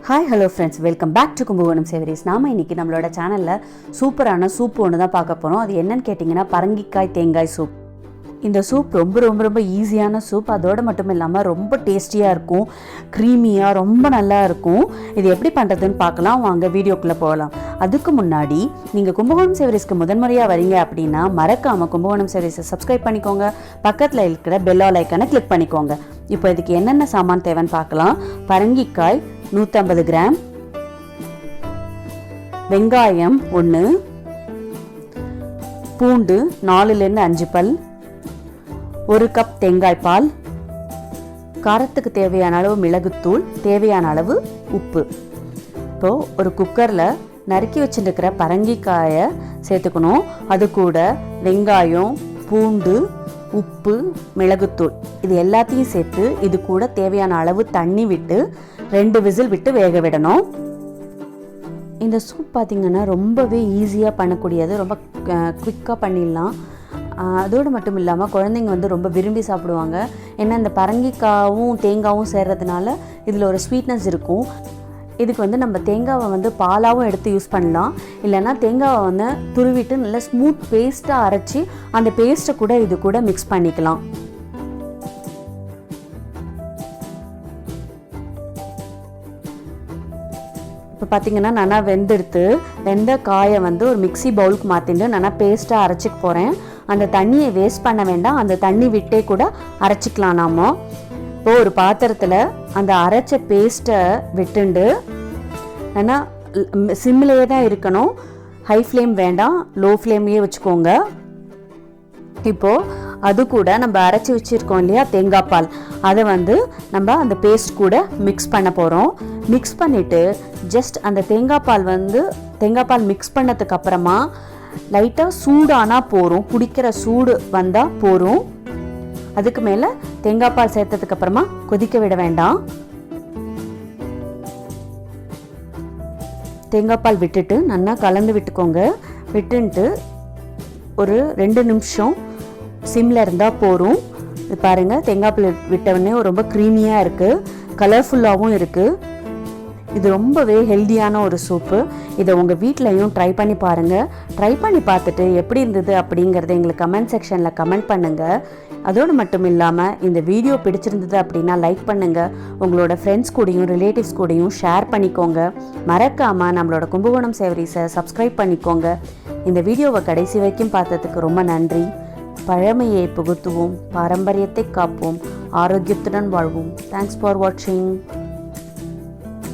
Hi hello ஃப்ரெண்ட்ஸ், welcome back to Kumbakonam savouries. நாம் இன்றைக்கி நம்மளோட சேனலில் சூப்பரான சூப் ஒன்று தான் பார்க்க போகிறோம். அது என்னன்னு கேட்டிங்கன்னா பரங்கிக்காய் தேங்காய் சூப். இந்த சூப் ரொம்ப ரொம்ப ரொம்ப ஈஸியான சூப். அதோடு மட்டும் இல்லாமல் ரொம்ப டேஸ்டியாக இருக்கும், க்ரீமியாக ரொம்ப நல்லா இருக்கும். இது எப்படி பண்ணுறதுன்னு பார்க்கலாம், வாங்க வீடியோக்குள்ளே போகலாம். அதுக்கு முன்னாடி நீங்கள் கும்பகோணம் சேவரிஸ்க்கு முதன்முறையாக வரீங்க அப்படின்னா மறக்காமல் கும்பகோணம் சேவரிஸை சப்ஸ்கிரைப் பண்ணிக்கோங்க. பக்கத்தில் இருக்கிற பெல் ஐக்கானை கிளிக் பண்ணிக்கோங்க. இப்போ இதுக்கு என்னென்ன சாமான் தேவைன்னு பார்க்கலாம். பரங்கிக்காய் 150 கிராம், வெங்காயம் 1, பூண்டு 4லேருந்து 5 பல், 1 கப் தேங்காய் பால், காரத்துக்கு தேவையான அளவு மிளகுத்தூள், தேவையான அளவு உப்பு. இப்போது ஒரு குக்கரில் நறுக்கி வச்சுருக்கிற பரங்கிக்காயை சேர்த்துக்கணும். அது கூட வெங்காயம், பூண்டு, உப்பு, மிளகுத்தூள் இது எல்லாத்தையும் சேர்த்து இது கூட தேவையான அளவு தண்ணி விட்டு 2 விசில் விட்டு வேக விடணும். இந்த சூப் பார்த்திங்கன்னா ரொம்பவே ஈஸியாக பண்ணக்கூடியது, ரொம்ப குவிக்காக பண்ணிடலாம். அதோடு மட்டும் இல்லாமல் குழந்தைங்க ரொம்ப விரும்பி சாப்பிடுவாங்க. ஏன்னா இந்த பரங்கிக்காயும் தேங்காயும் சேர்றதுனால இதில் ஒரு ஸ்வீட்னஸ் இருக்கும். இதுக்கு நம்ம தேங்காவை பாலாகவும் எடுத்து யூஸ் பண்ணலாம். இல்லைன்னா தேங்காவை துருவிட்டு நல்லா ஸ்மூத் பேஸ்ட்டாக அரைச்சி அந்த பேஸ்ட்டை கூட இது கூட மிக்ஸ் பண்ணிக்கலாம். இப்போ பார்த்திங்கன்னா நல்லா வெந்த காயை ஒரு மிக்சி பவுலுக்கு மாற்றிட்டு நல்லா பேஸ்ட்டாக அரைச்சிக்க போகிறேன். அந்த தண்ணியை வேஸ்ட் பண்ண வேண்டாம், அந்த தண்ணி விட்டே கூட அரைச்சிக்கலாம். நாம் இப்போது ஒரு பாத்திரத்தில் அந்த அரைச்ச பேஸ்ட்டை விட்டுண்டு நல்லா சிம்லேயே தான் இருக்கணும், ஹை ஃப்ளேம் வேண்டாம், லோ ஃப்ளேம்லேயே வச்சுக்கோங்க. இப்போது அது கூட நம்ம அரைச்சி வச்சுருக்கோம் இல்லையா தேங்காய் பால், அதை நம்ம அந்த பேஸ்ட் கூட மிக்ஸ் பண்ண போகிறோம். மிக்ஸ் பண்ணிவிட்டு ஜஸ்ட் அந்த தேங்காய் பால் மிக்ஸ் பண்ணதுக்கு அப்புறமா லைட்டாக சூடானால் போகிறோம், குடிக்கிற சூடு வந்தால் போகிறோம். அதுக்கு மேலே தேங்காய் பால் சேர்த்ததுக்கு அப்புறமா கொதிக்க விட வேண்டாம். தேங்காய் பால் விட்டுட்டு நல்லா கலந்து விட்டுக்கோங்க. விட்டுன்ட்டு ஒரு 2 நிமிஷம் சிம்மில் இருந்தால் போகிறோம். இது பாருங்கள், தேங்காய் பால் விட்டவுடனே ரொம்ப க்ரீமியாக இருக்குது, கலர்ஃபுல்லாகவும் இருக்குது. இது ரொம்பவே ஹெல்தியான ஒரு சூப்பு. இதை உங்கள் வீட்லையும் ட்ரை பண்ணி பாருங்கள். ட்ரை பண்ணி பார்த்துட்டு எப்படி இருந்தது அப்படிங்கிறத எங்களுக்கு கமெண்ட் செக்ஷனில் கமெண்ட் பண்ணுங்கள். அதோடு மட்டும் இல்லாமல் இந்த வீடியோ பிடிச்சிருந்தது அப்படின்னா லைக் பண்ணுங்கள். உங்களோட ஃப்ரெண்ட்ஸ் கூடயும் ரிலேட்டிவ்ஸ் கூடயும் ஷேர் பண்ணிக்கோங்க. மறக்காமல் நம்மளோட கும்பகோணம் சேவரிஸை சப்ஸ்கிரைப் பண்ணிக்கோங்க. இந்த வீடியோவை கடைசி வரைக்கும் பார்த்ததுக்கு ரொம்ப நன்றி. பழமையை புகுத்துவோம், பாரம்பரியத்தை காப்போம், ஆரோக்கியத்துடன் வாழ்வோம். தேங்க்ஸ் ஃபார் வாட்சிங்.